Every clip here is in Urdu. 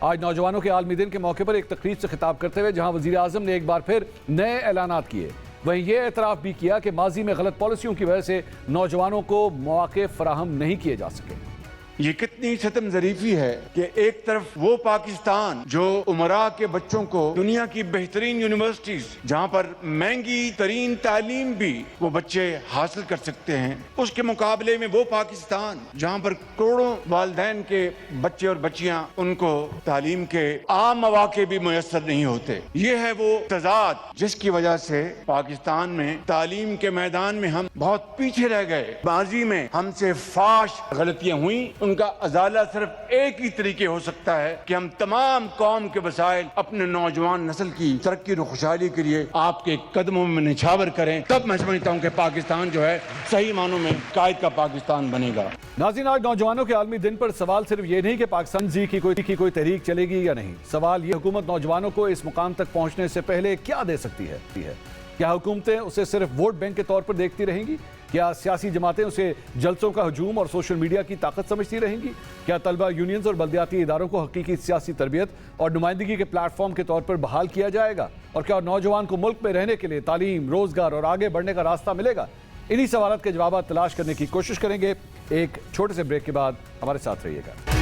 آج نوجوانوں کے عالمی دن کے موقع پر ایک تقریب سے خطاب کرتے ہوئے جہاں وزیر اعظم نے ایک بار پھر نئے اعلانات کیے، وہیں یہ اعتراف بھی کیا کہ ماضی میں غلط پالیسیوں کی وجہ سے نوجوانوں کو مواقع فراہم نہیں کیے جا سکے۔ یہ کتنی ستم ظریفی ہے کہ ایک طرف وہ پاکستان جو امراء کے بچوں کو دنیا کی بہترین یونیورسٹیز جہاں پر مہنگی ترین تعلیم بھی وہ بچے حاصل کر سکتے ہیں، اس کے مقابلے میں وہ پاکستان جہاں پر کروڑوں والدین کے بچے اور بچیاں ان کو تعلیم کے عام مواقع بھی میسر نہیں ہوتے۔ یہ ہے وہ تضاد جس کی وجہ سے پاکستان میں تعلیم کے میدان میں ہم بہت پیچھے رہ گئے۔ ماضی میں ہم سے فاش غلطیاں ہوئیں، ان کا ازالہ صرف ایک ہی طریقے ہو سکتا ہے کہ ہم تمام قوم کے وسائل اپنے نوجوان نسل کی ترقی اور خوشحالی کے لیے آپ کے قدموں میں نچھاور کریں، تب میں سمجھتا ہوں کہ پاکستان جو ہے صحیح معنوں میں قائد کا پاکستان بنے گا۔ ناظرین، آج نوجوانوں کے عالمی دن پر سوال صرف یہ نہیں کہ پاکستان کی کوئی تحریک چلے گی یا نہیں، سوال یہ حکومت نوجوانوں کو اس مقام تک پہنچنے سے پہلے کیا دے سکتی ہے؟ کیا حکومتیں اسے صرف ووٹ بینک کے طور پر دیکھتی رہیں گی؟ کیا سیاسی جماعتیں اسے جلسوں کا ہجوم اور سوشل میڈیا کی طاقت سمجھتی رہیں گی؟ کیا طلبہ یونینز اور بلدیاتی اداروں کو حقیقی سیاسی تربیت اور نمائندگی کے پلیٹ فارم کے طور پر بحال کیا جائے گا؟ اور کیا نوجوان کو ملک میں رہنے کے لیے تعلیم، روزگار اور آگے بڑھنے کا راستہ ملے گا؟ انہی سوالات کے جوابات تلاش کرنے کی کوشش کریں گے۔ ایک چھوٹے سے بریک کے بعد ہمارے ساتھ رہیے گا۔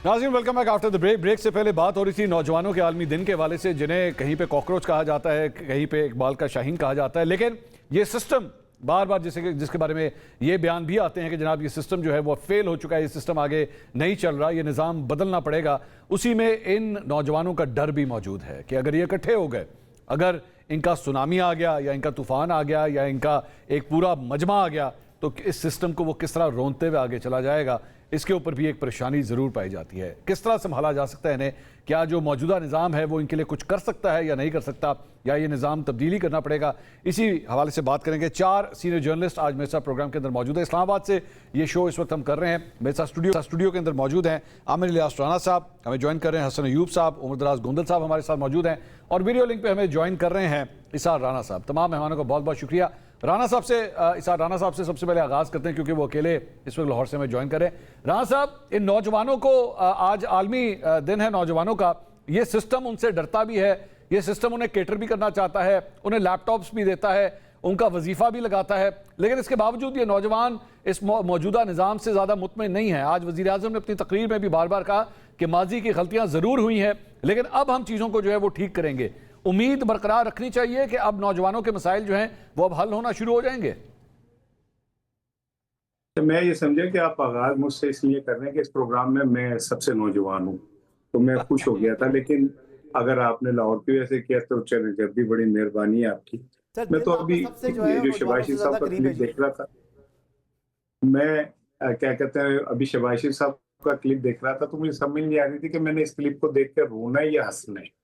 ناظرین، welcome back after the break. Break سے پہلے بات ہو رہی تھی نوجوانوں کے عالمی دن کے حوالے سے، جنہیں کہیں پہ کاکروچ کہا جاتا ہے، کہیں پہ اقبال کا شاہین کہا جاتا ہے، لیکن یہ سسٹم بار بار جس کے بارے میں یہ بیان بھی آتے ہیں کہ جناب یہ سسٹم جو ہے وہ فیل ہو چکا ہے، یہ سسٹم آگے نہیں چل رہا، یہ نظام بدلنا پڑے گا، اسی میں ان نوجوانوں کا ڈر بھی موجود ہے کہ اگر یہ اکٹھے ہو گئے، اگر ان کا سونامی آ گیا یا ان کا طوفان آ گیا یا ان کا ایک پورا مجمع آ گیا تو اس سسٹم کو وہ کس طرح رونتے ہوئے آگے چلا جائے گا، اس کے اوپر بھی ایک پریشانی ضرور پائی جاتی ہے۔ کس طرح سنبھالا جا سکتا ہے انہیں؟ کیا جو موجودہ نظام ہے وہ ان کے لیے کچھ کر سکتا ہے یا نہیں کر سکتا، یا یہ نظام تبدیلی کرنا پڑے گا؟ اسی حوالے سے بات کریں گے۔ 4 سینئر جرنلسٹ آج میرے ساتھ پروگرام کے اندر موجود ہیں۔ اسلام آباد سے یہ شو اس وقت ہم کر رہے ہیں۔ میرے ساتھ اسٹوڈیو کے اندر موجود ہیں عامر الیاس رانا صاحب، ہمیں جوائن کر رہے ہیں حسن ایوب صاحب، عمر دراز گوندل صاحب ہمارے ساتھ موجود ہیں، اور ویڈیو لنک پہ ہمیں جوائن کر رہے ہیں اسار رانا صاحب۔ تمام مہمانوں کا بہت بہت شکریہ۔ اسار رانا صاحب سے سب سے پہلے آغاز کرتے ہیں، کیونکہ وہ اکیلے اس وقت لاہور سے ہمیں جوائن کر رہے ہیں۔ رانا صاحب، ان نوجوانوں کو آج عالمی دن ہے نوجوانوں کا، یہ سسٹم ان سے ڈرتا بھی ہے، یہ سسٹم انہیں کیٹر بھی کرنا چاہتا ہے، انہیں لیپ ٹاپس بھی دیتا ہے، ان کا وظیفہ بھی لگاتا ہے، لیکن اس کے باوجود یہ نوجوان اس موجودہ نظام سے زیادہ مطمئن نہیں ہے۔ آج وزیر اعظم نے اپنی تقریر میں بھی بار بار کہا کہ ماضی کی غلطیاں ضرور ہوئی ہیں، لیکن اب ہم چیزوں کو جو ہے وہ ٹھیک کریں گے۔ امید برقرار رکھنی چاہیے کہ اب نوجوانوں کے مسائل جو ہیں وہ اب حل ہونا شروع ہو جائیں گے۔ میں یہ سمجھا کہ آپ آغاز مجھ سے اس لیے کر رہے ہیں کہ اس پروگرام میں سب سے نوجوان ہوں، تو میں خوش ہو گیا تھا، لیکن اگر آپ نے لاہور کی وجہ سے کیا تو چلیں، جب بھی بڑی مہربانی ہے آپ کی۔ میں تو ابھی جو شہباز صاحب کا کلپ دیکھ رہا تھا، میں کیا کہتے ہیں ابھی شہباز صاحب کا کلپ دیکھ رہا تھا تو مجھے سمجھ نہیں آ رہی تھی کہ میں نے اس کلپ کو دیکھ کر رونا ہے یا ہنسنا ہے۔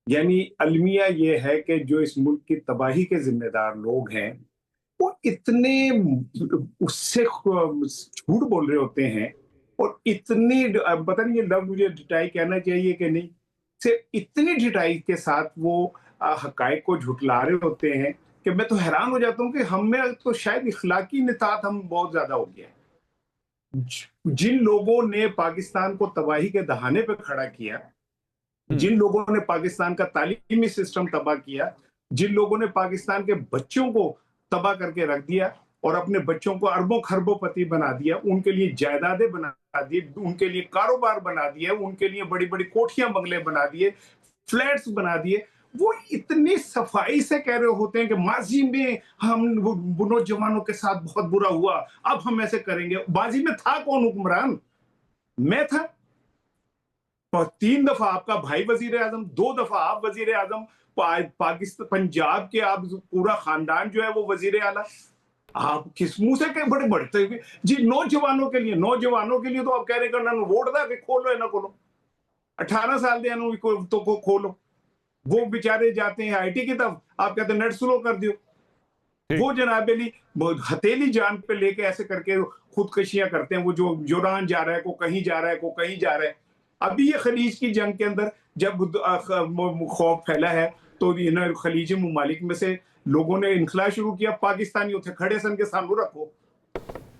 یعنی المیہ یہ ہے کہ جو اس ملک کی تباہی کے ذمہ دار لوگ ہیں وہ اتنے اس سے جھوٹ بول رہے ہوتے ہیں، اور اتنی پتہ نہیں یہ لفظ مجھے ڈٹائی کہنا چاہیے کہ نہیں، اتنی ڈٹائی کے ساتھ وہ حقائق کو جھٹلا رہے ہوتے ہیں کہ میں تو حیران ہو جاتا ہوں کہ ہم میں تو شاید اخلاقی نطاعت ہم بہت زیادہ ہو گیا ہے۔ جن لوگوں نے پاکستان کو تباہی کے دہانے پہ کھڑا کیا، جن لوگوں نے پاکستان کا تعلیمی سسٹم تباہ کیا، جن لوگوں نے پاکستان کے بچوں کو تباہ کر کے رکھ دیا اور اپنے بچوں کو اربوں خربوں پتی بنا دیا، ان کے لیے جائیدادیں بنا دیے، ان کے لیے کاروبار بنا دیا، ان کے لیے بڑی بڑی کوٹھیاں بنگلے بنا دیے، فلیٹس بنا دیے، وہ اتنی صفائی سے کہہ رہے ہوتے ہیں کہ ماضی میں ہم نوجوانوں کے ساتھ بہت برا ہوا، اب ہم ایسے کریں گے۔ ماضی میں تھا کون حکمران؟ میں تھا۔ 3 دفعہ آپ کا بھائی وزیر اعظم، 2 دفعہ آپ وزیر اعظم، پاکستان پنجاب کے آپ پورا خاندان جو ہے وہ وزیر اعلیٰ۔ آپ کس منہ سے کہ بڑے بڑھتے ہوئے جی نوجوانوں کے لیے تو آپ کہہ رہے ہیں کہ ووٹ دا کہ کھولو ہے نہ کھولو، 18 سال دے تو کھولو۔ وہ بیچارے جاتے ہیں IT کی طرف، آپ کہتے ہیں نیٹ سلو کر دیو۔ وہ جناب علی ہتھیلی جان پہ لے کے ایسے کر کے خودکشیاں کرتے ہیں، وہ جو جوران جا رہا ہے، کو کہیں جا رہا ہے، کو کہیں جا رہا ہے۔ ابھی یہ خلیج کی جنگ کے اندر جب خوف پھیلا ہے تو خلیجی ممالک میں سے لوگوں نے انخلا شروع کیا، پاکستانی اتنے کھڑے سن کے سامنے رکھو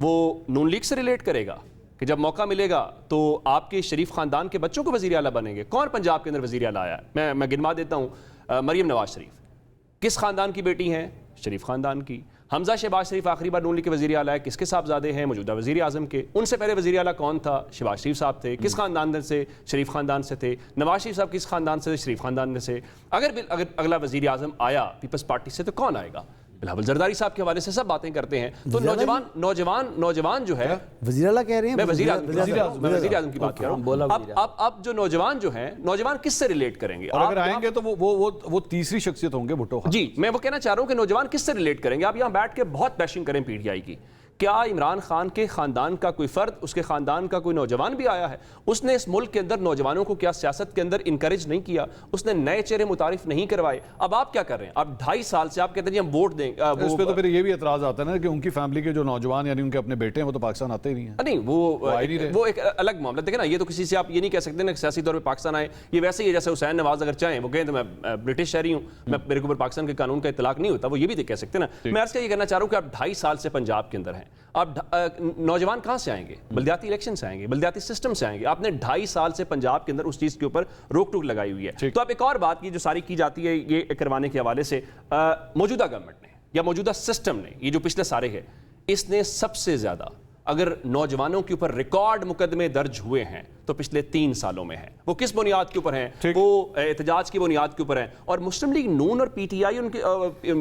وہ نون لیگ سے ریلیٹ کرے گا کہ جب موقع ملے گا تو آپ کے شریف خاندان کے بچوں کو وزیر اعلیٰ بنیں گے؟ کون پنجاب کے اندر وزیر اعلیٰ آیا ہے؟ میں گنوا دیتا ہوں، مریم نواز شریف کس خاندان کی بیٹی ہیں؟ شریف خاندان کی۔ حمزہ شہباز شریف آخری بار نون لیگ کے وزیر اعلیٰ ہے، کس کے صاحبزادے ہیں؟ موجودہ وزیر اعظم کے۔ ان سے پہلے وزیر اعلیٰ کون تھا؟ شہباز شریف صاحب تھے۔ کس خاندان سے؟ شریف خاندان سے تھے۔ نواز شریف صاحب کس خاندان سے؟ شریف خاندان سے۔ اگر اگلا وزیر اعظم آیا پیپلز پارٹی سے تو کون آئے گا؟ بلاول زرداری صاحب کے حوالے سے سب باتیں کرتے ہیں، تو نوجوان جو ہے وزیر اعلیٰ کہہ رہے ہیں، میں وزیر اعظم کی بات کر رہا ہوں۔ اب جو نوجوان جو ہیں، نوجوان کس سے ریلیٹ کریں گے؟ اور اگر آئیں گے تو وہ تیسری شخصیت ہوں گے بھٹو خان۔ جی میں وہ کہنا چاہ رہا ہوں کہ نوجوان کس سے ریلیٹ کریں گے؟ آپ یہاں بیٹھ کے بہت بیشنگ کریں پی ٹی آئی کی، کیا عمران خان کے خاندان کا کوئی فرد، اس کے خاندان کا کوئی نوجوان بھی آیا ہے؟ اس نے اس ملک کے اندر نوجوانوں کو کیا سیاست کے اندر انکریج نہیں کیا؟ اس نے نئے چہرے متعارف نہیں کروائے؟ اب آپ کیا کر رہے ہیں؟ آپ 2.5 سال سے آپ کہتے ہیں ہم ووٹ دیں۔ اس پہ تو پھر یہ بھی اعتراض آتا ہے نا کہ ان کی فیملی کے جو نوجوان یعنی ان کے اپنے بیٹے ہیں وہ تو پاکستان آتے ہی نہیں ہیں۔ نہیں وہ ایک الگ معاملہ، دیکھیں نا، یہ تو کسی سے آپ یہ نہیں کہہ سکتے نا سیاسی طور پہ پاکستان آئے، یہ ویسے ہی ہے جیسے حسین نواز اگر چاہیں وہ کہیں تو میں برٹش شہری ہوں، میرے کو پاکستان کے قانون کا اطلاق نہیں ہوتا، وہ یہ بھی کہہ سکتے نا۔ میں عرض یہ کہنا چاہ رہا ہوں کہ آپ 2.5 سال سے پنجاب کے اندر ہیں، آپ نوجوان کہاں سے آئیں گے؟ بلدیاتی الیکشن سے آئیں گے، بلدیاتی سسٹم سے آئیں گے۔ آپ نے 2.5 سال سے پنجاب کے اندر اس چیز کے اوپر روک ٹوک لگائی ہوئی ہے۔ تو اب ایک اور بات کی جو ساری کی جاتی ہے یہ کروانے کے حوالے سے، موجودہ گورنمنٹ نے یا موجودہ سسٹم نے، یہ جو پچھلے سارے ہیں، اس نے سب سے زیادہ اگر نوجوانوں کے اوپر ریکارڈ مقدمے درج ہوئے ہیں تو پچھلے 3 سالوں میں ہیں۔ وہ کس بنیاد کے اوپر ہیں؟ وہ احتجاج کی بنیاد کے اوپر ہیں، اور مسلم لیگ نون اور پی ٹی آئی ان کے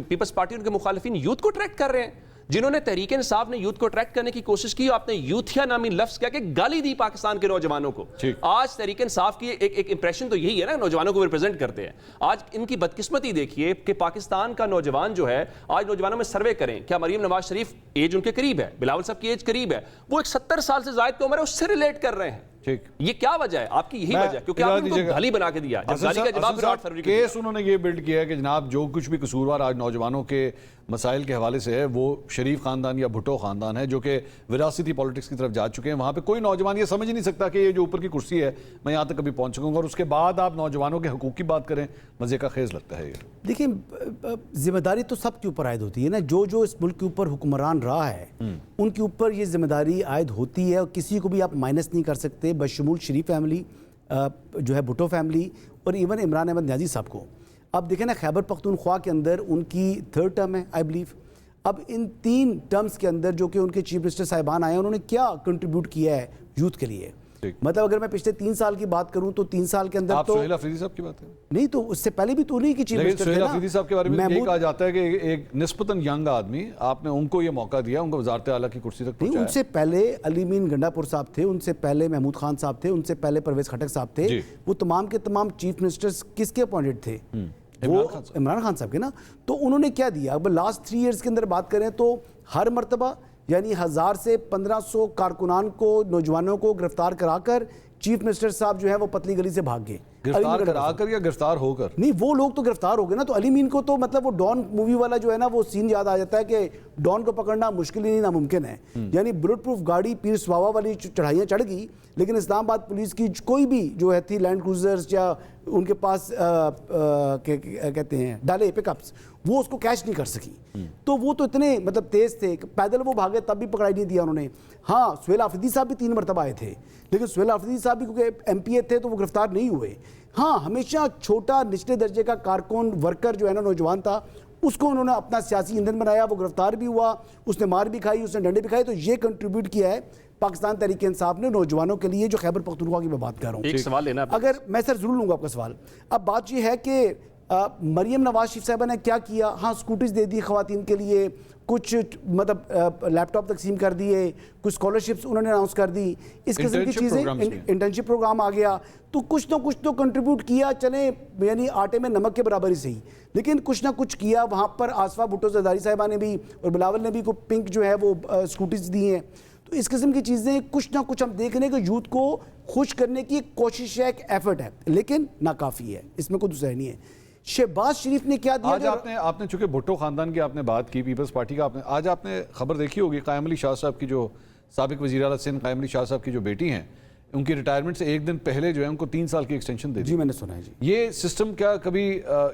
پیپلز پارٹی ان کے مخالفین یوتھ کو ٹریک کر رہے ہیں۔ جنہوں نے تحریک انصاف نے یوتھ کو اٹریکٹ کرنے کی کوشش کی، آپ نے یوتھیا نامی لفظ کیا کہ گالی دی پاکستان کے نوجوانوں کو۔ آج تحریک انصاف کی ایک امپریشن تو یہی ہے نا، نوجوانوں کو ریپرزینٹ کرتے ہیں۔ آج ان کی بدقسمتی دیکھیے کہ پاکستان کا نوجوان جو ہے، آج نوجوانوں میں سروے کریں، کیا مریم نواز شریف ایج ان کے قریب ہے، بلاول صاحب کی ایج قریب ہے، وہ ایک 70 سال سے زائد کی عمر ہے، اس سے ریلیٹ کر رہے ہیں۔ یہ کیا وجہ ہے؟ آپ کی یہی وجہ ہے کیونکہ آپ نے ان کو گالی بنا کے دیا۔ جب گالی کا جواب 8 فروری کو کیس انہوں نے یہ بلڈ کیا ہے کہ جناب جو کچھ بھی قصوروار آج نوجوانوں کے مسائل کے حوالے سے ہے وہ شریف خاندان یا بھٹو خاندان ہے جو کہ وراثتی پالیٹکس کی طرف جا چکے ہیں۔ وہاں پہ کوئی نوجوان یہ سمجھ نہیں سکتا کہ یہ جو اوپر کی کرسی ہے میں یہاں تک کبھی پہنچ سکوں گا، اور اس کے بعد آپ نوجوانوں کے حقوق کی بات کریں، مزے کا خیز لگتا ہے۔ یہ دیکھیں ذمہ داری تو سب کے اوپر عائد ہوتی ہے نا، جو اس ملک کے اوپر حکمران رہا ہے ان کے اوپر یہ ذمہ داری عائد ہوتی ہے، اور کسی کو بھی آپ مائنس نہیں کر سکتے، بشمول شریف فیملی جو ہے بھٹو فیملی اور ایون عمران احمد نیازی صاحب کو۔ اب دیکھیں نا خیبر پختونخوا کے اندر ان کی 3rd ٹرم ہے آئی بلیو۔ اب ان 3 ٹرمز کے اندر جو کہ ان کے چیف منسٹر صاحبان آئے ہیں انہوں نے کیا کنٹریبیوٹ کیا ہے یوتھ کے لیے؟ مطلب اگر میں پچھلے 3 سال کی بات کروں تو 3 سال کے اندر آپ تو سہیل افریدی صاحب کی بات ہے نہیں، تو اس سے پہلے بھی تو نہیں کی چیف منسٹر تھے نا۔ سہیل افریدی صاحب کے بارے میں یہ کہا جاتا ہے کہ ایک نسبتاً ینگ آدمی، آپ نے ان کو یہ موقع دیا، ان کو وزارت اعلیٰ کی کرسی تک پہنچایا۔ ان سے پہلے علی مین گنڈا پور صاحب تھے، ان سے پہلے محمود خان صاحب تھے، ان سے پہلے پرویز خٹک صاحب تھے، وہ تمام کے تمام چیف منسٹرز کس کے اپوائنٹڈ تھے؟ وہ عمران خان صاحب کے نا۔ تو انہوں نے کیا دیا؟ اب لاسٹ 3 ایئرز کے اندر بات کریں تو ہر مرتبہ یعنی 1000 سے 1500 کارکنان کو، نوجوانوں کو گرفتار کرا کر چیف منسٹر صاحب جو ہے وہ پتلی گلی سے بھاگ گئے۔ گرفتار کرا کر یا گرفتار ہو کر؟ نہیں، وہ لوگ تو گرفتار ہو گئے نا۔ تو علی مین کو تو مطلب وہ ڈان مووی والا جو ہے نا وہ سین یاد آ جاتا ہے کہ ڈان کو پکڑنا مشکل ہی نہیں ناممکن ہے، یعنی بلٹ پروف گاڑی پیر سواوا والی چڑھائیاں چڑھ گئی، لیکن اسلام آباد پولیس کی کوئی بھی جو ہے تھی لینڈ کروزرز یا ان کے پاس کہتے ہیں ڈالے پک اپس، وہ اس کو کیچ نہیں کر سکی۔ تو وہ تو اتنے مطلب تیز تھے، پیدل وہ بھاگے تب بھی پکڑائی نہیں دیا انہوں نے۔ ہاں سہیل آفریدی صاحب بھی 3 مرتبہ آئے تھے، لیکن سہیل آفریدی صاحب بھی کیونکہ ایم پی اے تھے تو وہ گرفتار نہیں ہوئے۔ ہاں ہمیشہ چھوٹا نچلے درجے کا کارکن ورکر جو ہے نا نوجوان تھا، اس کو انہوں نے اپنا سیاسی ایندھن بنایا، وہ گرفتار بھی ہوا، اس نے مار بھی کھائی، اس نے ڈنڈے بھی کھائے۔ تو یہ کنٹریبیوٹ کیا ہے پاکستان تحریک انصاف نے نوجوانوں کے لیے جو خیبر پختونخوا کی میں بات کر رہا ہوں۔ ایک سوال لینا اگر میں سر ضرور لوں گا آپ کا سوال۔ اب بات یہ ہے کہ مریم نواز شریف صاحبہ نے کیا کیا؟ ہاں اسکوٹیز دے دی خواتین کے لیے، کچھ مطلب لیپ ٹاپ تقسیم کر دیے، کچھ اسکالرشپس انہوں نے اناؤنس کر دی، اس قسم کی چیزیں، انٹرنشپ پروگرام آ گیا، تو کچھ نہ کچھ تو کنٹریبیوٹ کیا، چلیں یعنی آٹے میں نمک کے برابر ہی صحیح، لیکن کچھ نہ کچھ کیا۔ وہاں پر آصفہ بھٹو زرداری صاحبہ نے بھی اور بلاول نے بھی کو پنک جو ہے وہ اسکوٹیز دی ہیں۔ تو اس قسم کی چیزیں کچھ نہ کچھ ہم دیکھ رہے ہیں کہ یوتھ کو خوش کرنے کی ایک کوشش ہے، ایک ایفرٹ ہے، لیکن ناکافی ہے، اس میں کوئی دوسرا نہیں ہے۔ شہباز شریف نے کیا دیا؟ آج آپ نے چونکہ بھٹو خاندان کی آپ نے بات کی، پیپلز پارٹی کا آج آپ نے خبر دیکھی ہوگی، قائم علی شاہ صاحب کی جو سابق وزیر اعلیٰ سندھ قائم علی شاہ صاحب کی جو بیٹی ہیں، ان کی ریٹائرمنٹ سے 1 دن پہلے جو ہے ان کو 3 سال کی ایکسٹینشن دے دی۔ جی میں نے سنا ہے جی۔ یہ سسٹم کیا کبھی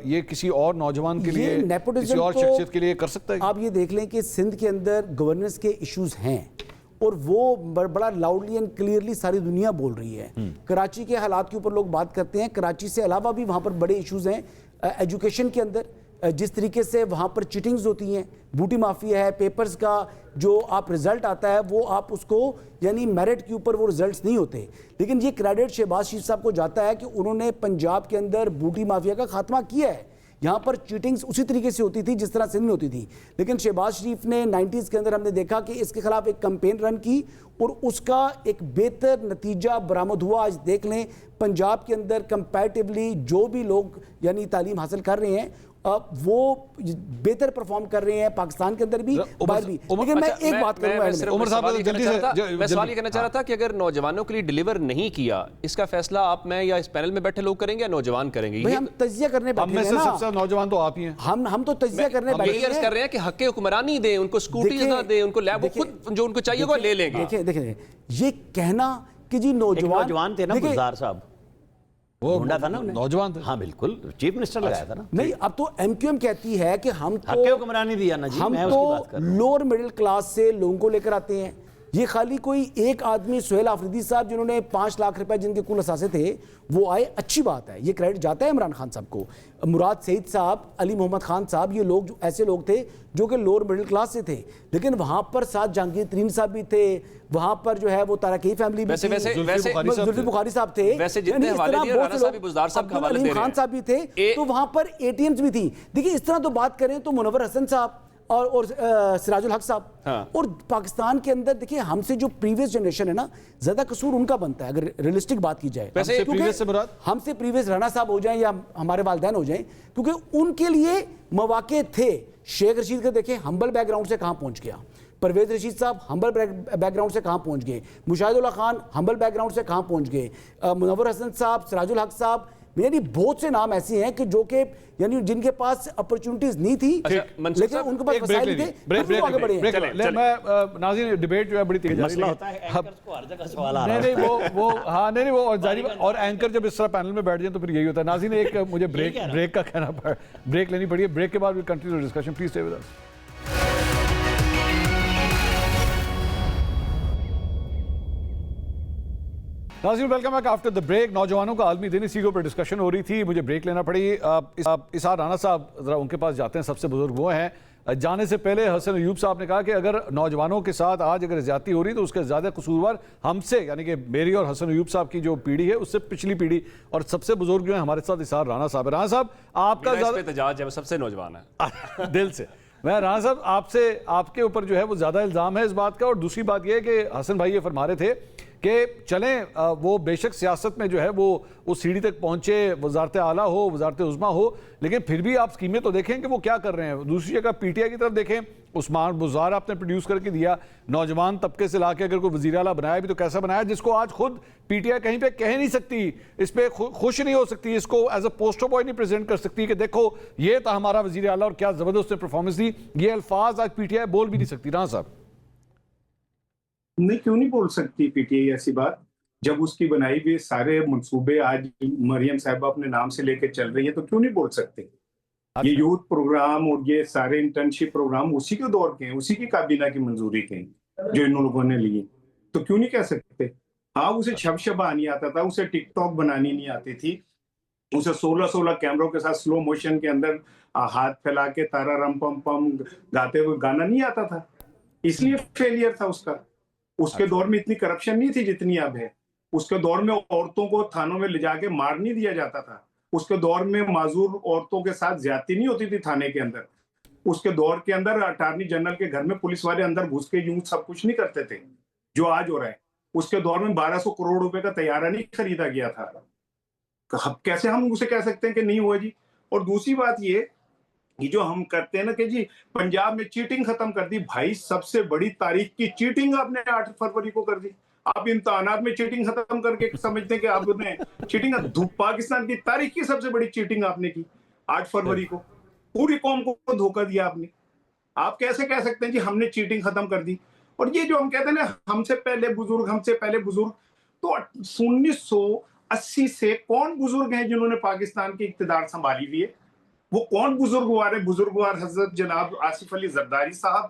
یہ کسی اور نوجوان کے لیے، کسی اور شخصیت کے لیے کر سکتا ہے؟ آپ یہ دیکھ لیں کہ سندھ کے اندر گورننس کے ایشوز ہیں، اور وہ بڑا لاؤڈلی اینڈ کلیئرلی ساری دنیا بول رہی ہے. کراچی کے حالات کے اوپر لوگ بات کرتے ہیں, کراچی سے علاوہ بھی وہاں پر بڑے ایشوز ہیں ایجوکیشن کے اندر, جس طریقے سے وہاں پر چیٹنگز ہوتی ہیں, بوٹی مافیا ہے, پیپرز کا جو آپ رزلٹ آتا ہے وہ آپ اس کو یعنی میرٹ کے اوپر وہ رزلٹس نہیں ہوتے. لیکن یہ کریڈٹ شہباز شریف صاحب کو جاتا ہے کہ انہوں نے پنجاب کے اندر بوٹی مافیا کا خاتمہ کیا ہے. یہاں پر چیٹنگز اسی طریقے سے ہوتی تھی جس طرح سندھ میں ہوتی تھی, لیکن شہباز شریف نے 90s کے اندر ہم نے دیکھا کہ اس کے خلاف ایک کمپین رن کی اور اس کا ایک بہتر نتیجہ برآمد ہوا. آج دیکھ لیں پنجاب کے اندر کمپیریٹیولی جو بھی لوگ یعنی تعلیم حاصل کر رہے ہیں وہ بہتر پرفارم کر رہے ہیں پاکستان کے اندر بھی باہر بھی. لیکن میں ایک بات کروں گا, عمر صاحب میں سوال یہ کہنا چاہ رہا تھا کہ اگر نوجوانوں کے لیے ڈیلیور نہیں کیا, اس کا فیصلہ آپ میں یا اس پینل میں بیٹھے لوگ کریں گے یا نوجوان کریں گے؟ ہم تجزیہ کرنے بیٹھے ہیں نا, سب سے نوجوان تو آپ ہی ہیں. ہم تو تجزیہ کرنے بیٹھے ہیں, کر رہے ہیں کہ حق حکمرانی دیں, ان کو سکوٹیز نہ دیں, ان کو لیب خود جو ان کو چاہیے وہ لے لیں گے. دیکھیں یہ کہنا کہ جی نوجوان تھے نا گلزار صاحب, وہ ڈھونڈا تھا نا نوجوان تھے. ہاں بالکل, چیف منسٹر لگایا تھا نا. نہیں, اب تو ایم کیو ایم کہتی ہے کہ ہم حق حکمرانی دیا نا جی, ہم تو لوور مڈل کلاس سے لوگوں کو لے کر آتے ہیں. یہ خالی کوئی ایک آدمی سہیل آفریدی صاحب جنہوں نے 5 لاکھ روپے جن کے کل اثاثے تھے وہ آئے, اچھی بات ہے, یہ کریڈٹ جاتا ہے عمران خان صاحب کو. مراد سعید صاحب, علی محمد خان صاحب, یہ لوگ ایسے لوگ تھے جو کہ لوور مڈل کلاس سے تھے, لیکن وہاں پر ساتھ جہانگیر ترین صاحب بھی تھے, وہاں پر جو ہے وہ تارکئی فیملی بھی تھی, زلفی بخاری صاحب تھے, علیم خان صاحب بھی تھے, تو وہاں پر اے ٹی ایمز بھی تھی. دیکھیں اس طرح تو بات کریں تو منور حسن صاحب اور سراج الحق صاحب, اور پاکستان کے اندر دیکھیں ہم سے جو پریویس جنریشن ہے نا, زیادہ قصور ان کا بنتا ہے اگر ریئلسٹک بات کی جائے. ہم سے پریویس رانا صاحب ہو جائیں یا ہمارے والدین ہو جائیں, کیونکہ ان کے لیے مواقع تھے. شیخ رشید کے دیکھیں ہمبل بیک گراؤنڈ سے کہاں پہنچ گیا, پرویز رشید صاحب ہمبل بیک گراؤنڈ سے کہاں پہنچ گئے, مشاہد اللہ خان ہمبل بیک گراؤنڈ سے کہاں پہنچ گئے, منور حسن صاحب, سراج الحق صاحب, یعنی بہت سے نام ایسے ہیں کہ جو کہ یعنی جن کے پاس اپرچونٹیز نہیں تھی لیکن ان کے پاس وسائل تھے, آگے بڑھے ہیں. میں ناظرین ڈیبیٹ جو ہے بڑی تیز مسئلہ ہوتا ہے اینکرز کو ہر جگہ سوال آ رہا ہے. نہیں وہ ظاہری, اور اینکر جب اس طرح پینل میں بیٹھ جائیں تو پھر یہی ہوتا ہے. ناظرین ایک مجھے بریک کا کہنا پڑا, بریک لینی پڑی ہے. بریک کے بعد we continue discussion, please stay with us. ناظرین welcome back after the break. نوجوانوں کا عالمی دن, اسی کے اوپر ڈسکشن ہو رہی تھی, مجھے بریک لینا پڑی. اسعاد رانا صاحب ذرا ان کے پاس جاتے ہیں, سب سے بزرگ وہ ہیں. جانے سے پہلے حسن ایوب صاحب نے کہا کہ اگر نوجوانوں کے ساتھ آج اگر زیادتی ہو رہی تو اس کے زیادہ قصوروار ہم سے, یعنی کہ میری اور حسن ایوب صاحب کی جو پیڑھی ہے اس سے پچھلی پیڑھی, اور سب سے بزرگ جو ہیں ہمارے ساتھ اسعاد رانا صاحب. رانا صاحب آپ کا احتجاج ہے, سب سے نوجوان ہے دل سے. میں رانا صاحب آپ کے اوپر جو ہے وہ زیادہ الزام ہے اس بات کا, اور دوسری بات یہ ہے کہ حسن بھائی یہ فرما رہے تھے کہ چلیں وہ بے شک سیاست میں جو ہے وہ اس سیڑھی تک پہنچے, وزارت اعلیٰ ہو, وزارت عظمیٰ ہو, لیکن پھر بھی آپ اسکیمیں تو دیکھیں کہ وہ کیا کر رہے ہیں. دوسری جگہ پی ٹی آئی کی طرف دیکھیں, عثمان بزار آپ نے پروڈیوس کر کے دیا, نوجوان طبقے سے لا کے اگر کوئی وزیر اعلیٰ بنایا بھی تو کیسا بنایا, جس کو آج خود پی ٹی آئی کہیں پہ کہہ نہیں سکتی, اس پہ خوش نہیں ہو سکتی, اس کو ایز اے پوسٹر بوائے نہیں پریزنٹ کر سکتی کہ دیکھو یہ تھا ہمارا وزیر اعلیٰ اور کیا زبردست نے پرفارمنس دی. یہ الفاظ آج پی ٹی آئی بول بھی نہیں سکتی. رانا صاحب نہیں, کیوں نہیں بول سکتی پی ٹی آئی ایسی بات, جب اس کی بنائی ہوئی سارے منصوبے آج مریم صاحبہ اپنے نام سے لے کے چل رہی ہے تو کیوں نہیں بول سکتے. یہ یوتھ پروگرام اور یہ سارے انٹرنشپ پروگرام اسی کے دور کے ہیں, اسی کی کابینہ کی منظوری کے ہیں جو ان لوگوں نے لیے, تو کیوں نہیں کہہ سکتے. ہاں اسے چھپ چھپا نہیں آتا تھا, اسے ٹک ٹاک بنانی نہیں آتی تھی, اسے 16 کیمروں کے ساتھ سلو موشن کے اندر ہاتھ پھیلا کے تارا رم پم پم گاتے ہوئے گانا نہیں آتا تھا, اس لیے فیلئر تھا اس کا. اس کے دور میں اتنی کرپشن نہیں تھی جتنی اب ہے. اس کے دور میں عورتوں کو تھانوں میں لے جا کے مار نہیں دیا جاتا تھا. اس کے دور میں معذور عورتوں کے ساتھ زیادتی نہیں ہوتی تھی تھانے کے اندر. اس کے دور کے اندر اٹارنی جنرل کے گھر میں پولیس والے اندر گھس کے یوں سب کچھ نہیں کرتے تھے جو آج ہو رہا ہے. اس کے دور میں 1200 کروڑ روپے کا طیارہ نہیں خریدا گیا تھا. کیسے ہم اسے کہہ سکتے ہیں کہ نہیں ہوا جی. اور دوسری بات یہ جو ہم کرتے ہیں نا کہ جی پنجاب میں چیٹنگ ختم کر دی, بھائی سب سے بڑی تاریخ کی چیٹنگ آپ نے 8 فروری کو کر دی. آپ امتحانات میں چیٹنگ ختم کر کے سمجھتے ہیں کہ آپ نے چیٹنگ, پاکستان کی تاریخ کی سب سے بڑی چیٹنگ آپ نے کی 8 فروری کو, پوری قوم کو دھوکہ دیا آپ نے. آپ کیسے کہہ سکتے ہیں جی ہم نے چیٹنگ ختم کر دی. اور یہ جو ہم کہتے ہیں نا ہم سے پہلے بزرگ, تو 1980 سے کون بزرگ ہیں جنہوں نے پاکستان کی اقتدار سنبھالی ہوئی ہے؟ وہ کون بزرگوار ہے؟ بزرگوار حضرت جناب آصف علی زرداری صاحب,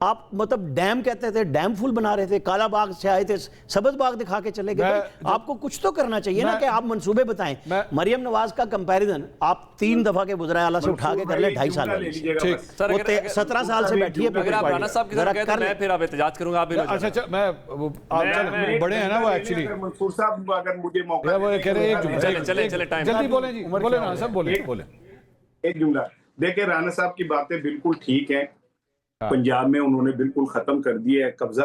آپ مطلب ڈیم کہتے تھے، ڈیم فل بنا رہے تھے، کالا باغ سے آئے تھے، سبز باغ دکھا کے چلے گئے. آپ کو کچھ تو کرنا چاہیے نا کہ آپ منصوبے بتائیں. مریم نواز کا کمپیریزن آپ 3 دفعہ کے وزرائے اعلیٰ سے اٹھا کے کر لیں 2.5 سال والی. 17 سال سے بیٹھی ہے. اگر آپ رانا صاحب کی طرف کہتے ہیں میں پھر آپ احتجاج کروں گا. آپ اچھا میں بڑے ہیں نا وہ ایکچولی منصور صاحب اگر مجھے موقع وہ کہہ رہے ہیں چلے ٹائم جلدی بولیں جی، بولیں رانا صاحب، بولیں. ایک جملہ دیکھیں، رانا صاحب کی باتیں بالکل ٹھیک ہیں. پنجاب میں انہوں نے بالکل ختم کر دیا ہے قبضہ.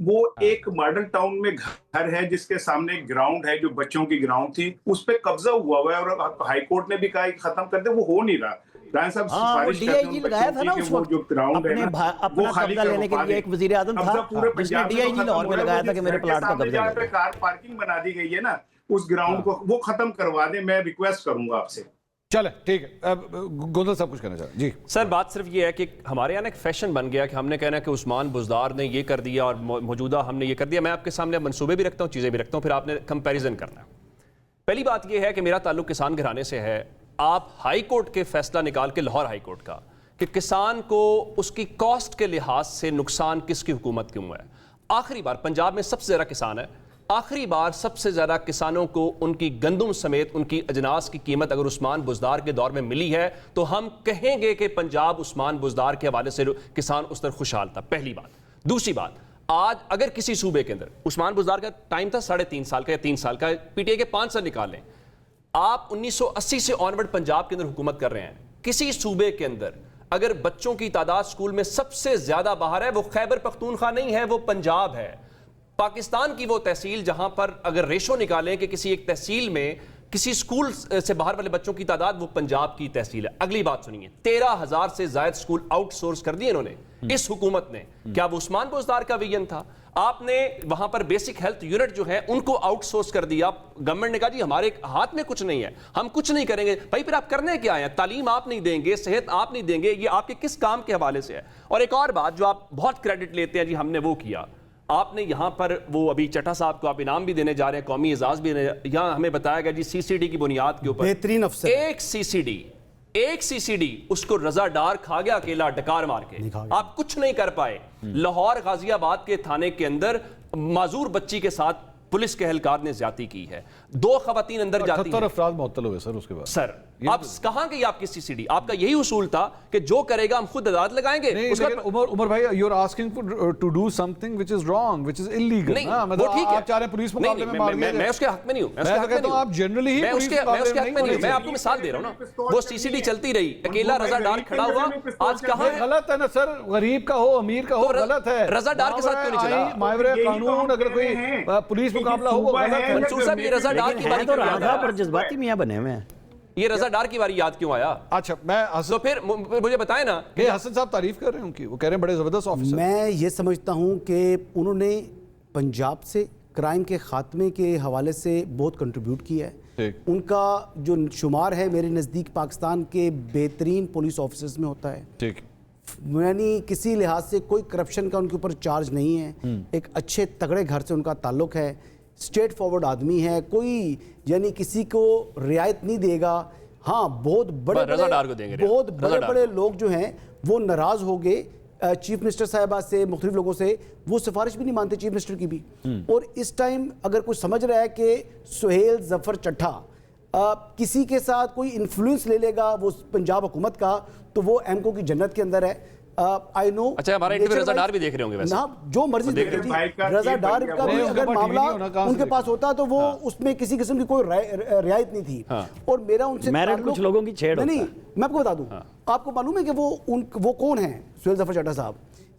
وہ ایک ماڈل ٹاؤن میں گھر ہے جس کے سامنے ایک گراؤنڈ ہے جو بچوں کی گراؤنڈ تھی، اس پہ قبضہ ہوا ہے اور ہائی کورٹ نے بھی کہا کہ ختم کر دے. وہ ہو نہیں رہا. رانا صاحب سفارش کرتے ہیں لگایا تھا نا اس وقت جو گراؤنڈ ہے نا وہ قبضہ لینے کے لیے ایک وزیر اعظم تھا جس نے ڈی آئی جی لاہور میں لگایا تھا کہ میرے پلاٹ کا قبضہ لے لیں. کار پارکنگ بنا دی گئی ہے نا اس گراؤنڈ کو، وہ ختم کروا دیں. میں ریکویسٹ کروں گا آپ سے. چلیں ٹھیک ہے. گوندل صاحب کچھ کہنا چاہیں جی. سر بات صرف یہ ہے کہ ہمارے یہاں ایک فیشن بن گیا کہ ہم نے کہنا کہ عثمان بزدار نے یہ کر دیا اور موجودہ ہم نے یہ کر دیا. میں آپ کے سامنے منصوبے بھی رکھتا ہوں، چیزیں بھی رکھتا ہوں، پھر آپ نے کمپیریزن کرنا ہے. پہلی بات یہ ہے کہ میرا تعلق کسان گھرانے سے ہے. آپ ہائی کورٹ کے فیصلہ نکال کے لاہور ہائی کورٹ کا کہ کسان کو اس کی کاسٹ کے لحاظ سے نقصان کس کی حکومت کیوں ہے. آخری بار پنجاب میں سب سے زیادہ کسان ہے، آخری بار سب سے زیادہ کسانوں کو ان کی گندم سمیت ان کی اجناس کی قیمت اگر عثمان بزدار کے دور میں ملی ہے تو ہم کہیں گے کہ پنجاب عثمان بزدار کے حوالے سے کسان اس طرح خوشحال تھا. پہلی بات. دوسری بات، آج اگر کسی صوبے کے اندر عثمان بزدار کا ٹائم تھا 3.5 سال کا یا 3 سال کا، پی ٹی آئی کے 5 سال نکال لیں. آپ 1980 سے آنورڈ پنجاب کے اندر حکومت کر رہے ہیں. کسی صوبے کے اندر اگر بچوں کی تعداد سکول میں سب سے زیادہ باہر ہے وہ خیبر پختونخوا نہیں ہے، وہ پنجاب ہے. پاکستان کی وہ تحصیل جہاں پر اگر ریشو نکالیں کہ کسی ایک تحصیل میں کسی سکول سے باہر والے بچوں کی تعداد، وہ پنجاب کی تحصیل ہے. اگلی بات سنیے، 13,000 سے زائد سکول آؤٹ سورس کر دیے انہوں نے اس حکومت نے. کیا وہ عثمان بزدار کا ویژن تھا؟ آپ نے وہاں پر بیسک ہیلتھ یونٹ جو ہے ان کو آؤٹ سورس کر دیا. گورنمنٹ نے کہا جی ہمارے ہاتھ میں کچھ نہیں ہے، ہم کچھ نہیں کریں گے. بھائی پھر آپ کرنے کیا ہیں؟ تعلیم آپ نہیں دیں گے، صحت آپ نہیں دیں گے، یہ آپ کے کس کام کے حوالے سے ہے؟ اور ایک اور بات جو آپ بہت کریڈٹ لیتے ہیں، جی ہم نے وہ کیا. آپ نے یہاں پر وہ ابھی چٹھا صاحب کو آپ انعام بھی دینے جا رہے ہیں، قومی اعزاز بھی دینے. یہاں ہمیں بتایا گیا جی سی سی ڈی کی بنیاد کے اوپر بہترین افسر ایک سی سی ڈی اس کو رضا ڈار کھا گیا اکیلا ڈکار مار کے. آپ کچھ نہیں کر پائے. لاہور غازی آباد کے تھانے کے اندر معذور بچی کے ساتھ پولیس کے اہلکار نے زیادتی کی ہے. 2 خواتین اندر جاتی ہیں. 78 افراد معطل ہوئے سر اس کے بعد. سر آپ کہاں گئی آپ کی سی سی ڈی؟ آپ کا یہی اصول تھا کہ جو کرے گا ہم خود عدالت لگائیں گے. عمر بھائی you are asking to do something which is wrong, which is illegal. وہ ٹھیک ہے، آپ چاہ رہے ہیں پولیس مقابلے میں مار دیا. میں اس کے حق میں نہیں ہوں. میں کہتا ہوں آپ جنرلی ہی پولیس مقابلے میں نہیں ہونے. میں آپ کو مثال دے رہا ہوں نا، وہ سی سی ڈی چلتی رہی، اکیلا رضا ڈار کھڑا ہوا. آج کہاں غلط ہے نا سر، غریب کا ہو امیر کا ہو غلط ہے. رضا ڈار کے ساتھ کیوں نہیں چلا؟ ماہر قانون اگر کوئی پولیس مقابلہ ہو وہ غلط ہے. منصور صاحب یہ رضا ڈار کی باری تو رہا پر جذباتی میاں بنے ہوئے ہیں. یہ رضا ڈار کی باری یاد کیوں آیا؟ اچھا میں تو پھر مجھے بتائیں نا کہ حسن صاحب تعریف کر رہے ہیں ان کی، وہ کہہ رہے ہیں بڑے زبردست آفیسر. میں یہ سمجھتا ہوں کہ انہوں نے پنجاب سے کرائم کے خاتمے کے حوالے سے بہت کنٹریبیوٹ کیا ہے. ان کا جو شمار ہے میرے نزدیک پاکستان کے بہترین پولیس آفیسرز میں ہوتا ہے. ٹھیک، یعنی کسی لحاظ سے کوئی کرپشن کا ان کے اوپر چارج نہیں ہے. ایک اچھے تگڑے گھر سے ان کا تعلق ہے، اسٹریٹ فارورڈ آدمی ہے، کوئی یعنی کسی کو رعایت نہیں دے گا. ہاں بہت بڑے بڑے لوگ جو ہیں وہ ناراض ہو گئے چیف منسٹر صاحبہ سے، مختلف لوگوں سے، وہ سفارش بھی نہیں مانتے چیف منسٹر کی بھی. اور اس ٹائم اگر کوئی سمجھ رہا ہے کہ سہیل ظفر چٹھا کسی کے ساتھ کوئی انفلوئنس لے لے گا وہ پنجاب حکومت کا، تو وہ ایم کو کی جنت کے اندر ہے. آئی نو. اچھا ہمارا انٹرویو رضا ڈار بھی دیکھ رہے ہوں گے ویسے. جو مرضی دیکھیں جی، رضا ڈار کا بھی اگر معاملہ ان کے پاس ہوتا تو وہ اس میں کسی قسم کی کوئی رعایت نہیں تھی. اور میرا ان سے کچھ لوگوں کی چھیڑ نہیں، میں آپ کو بتا دوں. آپ کو معلوم ہے کہ وہ کون ہیں؟ سہیل ظفر چٹھا صاحب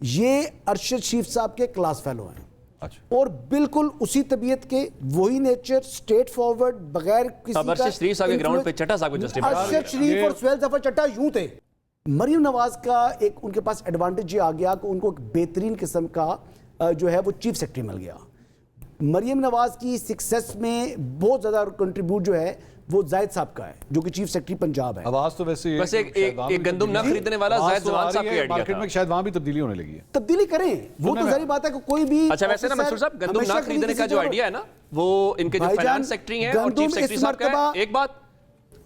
یہ ارشد شریف صاحب کے کلاس فیلو ہیں. اور بالکل اسی طبیعت کے، وہی نیچر، اسٹریٹ فارورڈ، بغیر کسی کا. ارشد شریف صاحب کے گراؤنڈ پہ چٹھا صاحب کو جسٹیفائی. ارشد شریف اور سہیل ظفر چٹھا یوں تھے. مریم نواز کا ایک ان کے پاس ایڈوانٹیج یہ آ گیا کہ ان کو ایک بہترین قسم کا جو ہے وہ چیف سیکرٹری مل گیا. مریم نواز کی سکسیس میں بہت زیادہ کنٹریبیوٹ جو ہے وہ زاہد صاحب کا ہے جو کہ چیف سیکرٹری پنجاب ہے. آواز تو ویسے ایک گندم نہ خریدنے والا زاہد زمان صاحب کی مارکیٹ میں شاید وہاں بھی تبدیلی ہونے لگی ہے. تبدیلی کریں، وہ تو ظاہری بات ہے کہ کوئی بھی. اچھا ویسے نا منصور صاحب گندم نہ خریدنے کا جو آئیڈیا ہے نا وہ ان کے جو فائنانس سیکرٹری ہیں اور چیف سیکرٹری صاحب کا ہے. ایک بات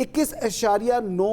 21.9